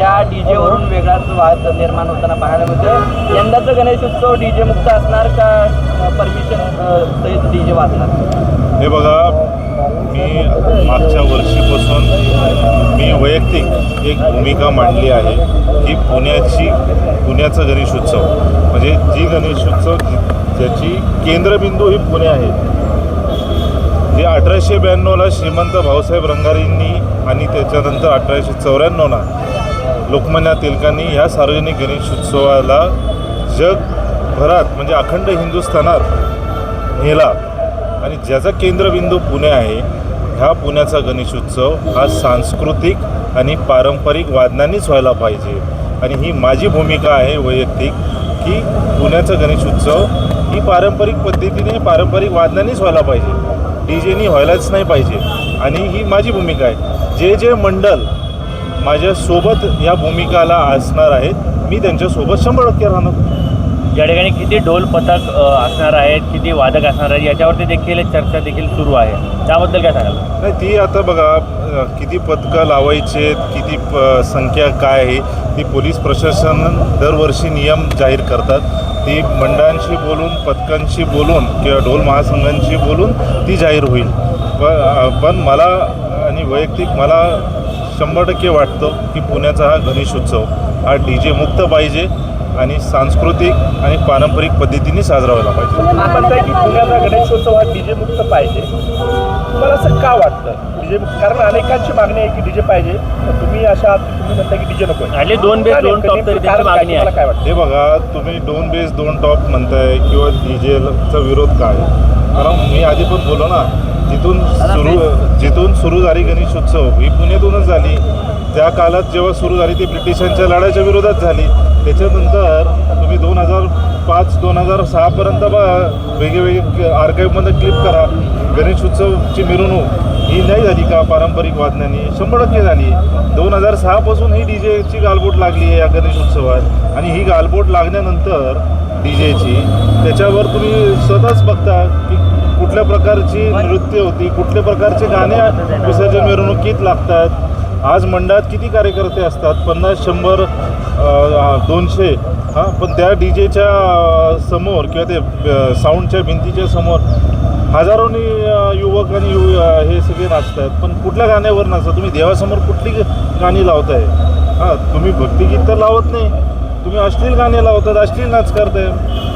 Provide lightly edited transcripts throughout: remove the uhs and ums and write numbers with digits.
त्या डीजेवरून वेगळाच वाद निर्माण होताना पाहायला मिळतोय. यंदाचा गणेश उत्सव डीजे मुक्त असणार का परमिशन सहित डीजे वाजणार? हे बघा, मी मागच्या वर्षीपासून मी वैयक्तिक एक भूमिका मांडली आहे की पुण्याचा गणेशोत्सव म्हणजे जी गणेशोत्सव ज्याची केंद्रबिंदू ही पुणे आहे. जे 1892ला श्रीमंत भाऊसाहेब रंगारींनी आणि त्याच्यानंतर 1894ला लोकमान्य टिळकांनी ह्या सार्वजनिक गणेशोत्सवाला जगभरात म्हणजे अखंड हिंदुस्थानात नेला आणि ज्याचा केंद्रबिंदू पुणे आहे. ह्या पुण्याचा गणेशोत्सव हा सांस्कृतिक आणि पारंपरिक वादनांनीच व्हायला पाहिजे आणि ही माझी भूमिका आहे वैयक्तिक की पुण्याचा गणेशोत्सव ही पारंपरिक पद्धतीने पारंपरिक वादनांनीच व्हायला पाहिजे, डीजेनी व्हायलाच नाही पाहिजे आणि ही माझी भूमिका आहे. जे मंडळ माझ्यासोबत या भूमिकाला असणार आहेत मी त्यांच्यासोबत 100% राहणार. या ठिकाणी किती ढोल पथक असणार आहेत, किती वादक असणार आहेत याच्यावरती देखील चर्चा देखील सुरू आहे. त्याबद्दल काय सांगाल? नाही, ती आता बघा किती पथकं लावायचे, किती संख्या काय आहे ती पोलीस प्रशासन दरवर्षी नियम जाहीर करतात. ती मंडळांशी बोलून पथकांशी बोलून किंवा ढोल महासंघांशी बोलून ती जाहीर होईल. पण मला आणि वैयक्तिक मला 100% वाटतं की पुण्याचा हा गणेशोत्सव हा डीजे मुक्त पाहिजे आणि सांस्कृतिक आणि पारंपरिक पद्धतीने साजरा व्हायला पाहिजे. आपण म्हणताय की पुण्याचा गणेशोत्सव हा डीजे मुक्त पाहिजे. तुम्हाला असं का वाटतं डीजे मुक्त? कारण अनेकांची मागणी आहे की डीजे पाहिजे. तुम्ही तुम्ही म्हणता की डीजे नको आहे. 2 बेस 2 टॉप तरी त्याची मागणी आहे. काय वाटतं? हे बघा, तुम्ही 2 बेस 2 टॉप म्हणताय किंवा डीजेचा विरोध काय? कारण मी आधी पण बोललो ना, जिथून सुरू झाली गणेशोत्सव ही पुण्यातूनच झाली. त्या काळात जेव्हा सुरू झाली ती ब्रिटिशांच्या लढ्याच्या विरोधात झाली. त्याच्यानंतर तुम्ही 2005-2006 पर्यंत वेगवेगळे आर्काईव्हमध्ये क्लिप करा. गणेशोत्सवची मिरवणूक ही नाही झाली का पारंपरिक वादनांनी? 100% झाली. 2006 पासून ही डीजेची गालबोट लागली आहे या गणेशोत्सवात आणि ही गालबोट लागल्यानंतर डीजेची त्याच्यावर तुम्ही स्वतःच बघता की कुठल्या प्रकारची नृत्य होती, कुठल्या प्रकारचे गाणे विसर्जन मिरवणुकीत लागतात. आज मंडळात किती कार्यकर्ते असतात? 50, 100, 200. पण त्या डीजेच्या समोर किंवा ते साऊंडच्या भिंतीच्या समोर हजारोनी युवक आणि हे सगळे नाचतात. पण कुठल्या गाण्यावर नाचतात? तुम्ही देवासमोर कुठली गाणी लावताय? तुम्ही भक्तिगीत तर लावत नाही, तुम्ही अश्लील गाणे लावतात, अश्लील नाच करताय.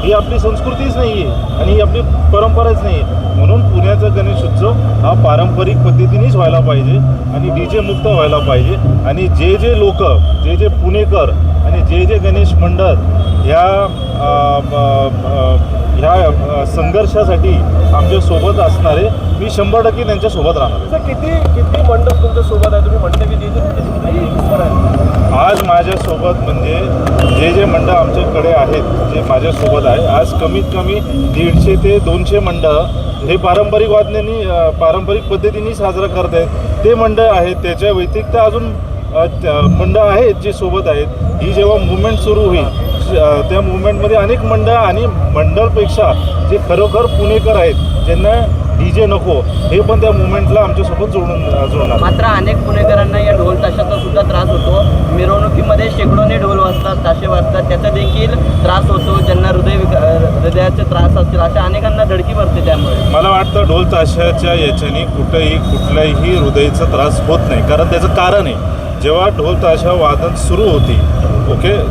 ही आपली संस्कृतीच नाही आहे आणि ही आपली परंपराच नाही आहे. म्हणून पुण्याचा गणेशोत्सव हा पारंपरिक पद्धतीनेच व्हायला पाहिजे आणि डीजे मुक्त व्हायला पाहिजे. आणि जे लोक जे पुणेकर आणि जे गणेश मंडळ ह्या संघर्षासाठी आमच्यासोबत असणारे मी 100% त्यांच्यासोबत राहणार. किती मंडळ तुमच्यासोबत आहे? तुम्ही म्हणता की डीजे आज माझ्यासोबत म्हणजे जे मंडळ आमच्याकडे आहेत, जे माझ्यासोबत आहे, आज कमीत कमी 150 ते 200 मंडळ हे पारंपरिक वादनांनी पारंपरिक पद्धतीने साजरा करत आहेत. ते मंडळ आहेत. त्याच्या व्यतिरिक्त अजून मंडळ आहेत जे सोबत आहेत. ही जेव्हा मुवमेंट सुरू होईल त्या मुवमेंटमध्ये अनेक मंडळ आणि मंडळपेक्षा जे खरोखर पुणेकर आहेत ज्यांना डीजे नको हे पण त्या मुवमेंटला आमच्यासोबत जोडणार. मात्र अनेक पुणेकरांना या ढोल ताशाचा सुद्धा त्रास होतो. मिरवणुकीमध्ये शेकडोने ढोल वाजतात, ताशे वाजतात, त्याचा देखील त्रास होतो. ज्यांना हृदयाचे त्रास असतील अशा अनेकांना धडकी भरते. त्यामुळे मला वाटतं ढोल ताशाच्या याच्याने कुठल्याही हृदयाचा त्रास होत नाही. कारण त्याचं कारण आहे, जेव्हा ढोल ताशा वादन सुरू होती,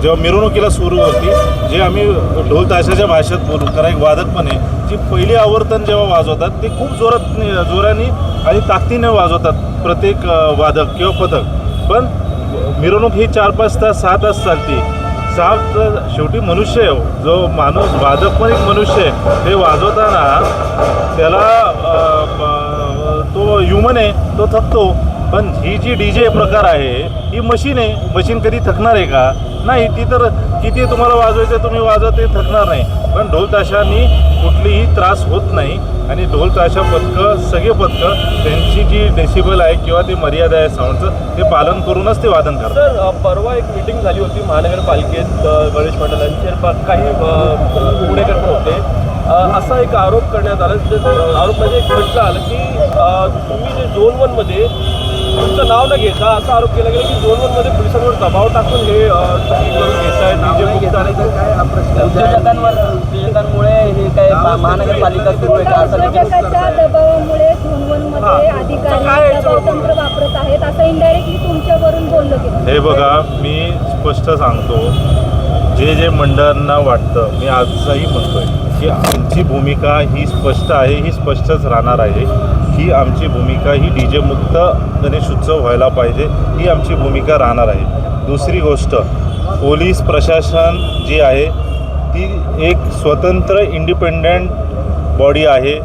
जेव्हा मिरवणुकीला सुरू होती, जे आम्ही ढोल ताशाच्या भाषेत बोलू, कारण एक वादक पण आहे, जी पहिली आवर्तन जेव्हा वाजवतात ते खूप जोराने आणि ताकदीने वाजवतात प्रत्येक वादक किंवा पथक. पण मिरवणूक ही 4-5 तास 6 तास चालते. शेवटी मनुष्य आहे, जो माणूस वादक पण एक मनुष्य आहे. ते वाजवताना त्याला तो ह्युमन आहे, तो थकतो. पण ही जी डीजे प्रकार आहे ही मशीन आहे. मशीन कधी थकणार आहे का? नाही. ती तर किती तुम्हाला वाजवायचं तुम्ही वाजवा, ते थकणार नाही. पण ढोल ताशांनी कुठलीही त्रास होत नाही आणि ढोल ताशा पथकं सगळे पथकं त्यांची जी डेसिबल आहे किंवा ती मर्यादा आहे साऊंडचं ते पालन करूनच ते वादन करतात. सर, परवा एक मीटिंग झाली होती महानगरपालिकेत गणेश मंडळांचे काही पुणेकर पण होते. असा एक आरोप करण्यात आला. आरोप म्हणजे एक म्हटलं आलं की तुम्ही जे झोन 1मध्ये तुमचं नाव न घेता असा आरोप केला गेला की जोनवनमध्ये पोलिसांवर दबाव टाकून हे तुम्ही करून घेत आहे डीजे मुक्त आणि काय हा प्रश्न उद्योजकांमुळे हे काय महानगरपालिका सुरू आहे का असं देखील उद्योजकाच्या दबावामुळे झोनवनमध्ये अधिकारी दबावतंत्र वापरत आहेत असं इनडायरेक्टली तुमच्यावरून बोललं गेलं. हे बघा, मी स्पष्ट सांगतो, जे जे मंडळांना वाटतं, मी आजही म्हणतोय की आमची भूमिका ही स्पष्ट आहे, ही स्पष्टच राहणार आहे. ही आमची भूमिका ही डीजे मुक्त गणेश उत्सव व्हायला पाहिजे, ही आमची भूमिका राहणार आहे. दुसरी गोष्ट, पोलीस प्रशासन जी आहे ती एक स्वतंत्र इंडिपेंडंट बॉडी आहे.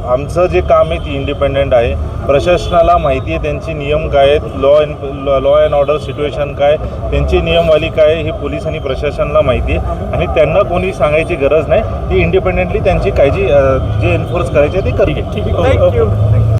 आमचं जे काम आहे ती इंडिपेंडंट आहे. प्रशासनाला माहिती आहे त्यांचे नियम काय आहेत, लॉ अँड ऑर्डर सिच्युएशन काय, त्यांची नियमवाली काय आहे, हे पोलीस आणि प्रशासनाला माहिती आहे आणि त्यांना कोणी सांगायची गरज नाही. ती इंडिपेंडेंटली त्यांची काळजी जे एन्फोर्स करायची आहे ते करते. ठीक आहे. थँक्यू.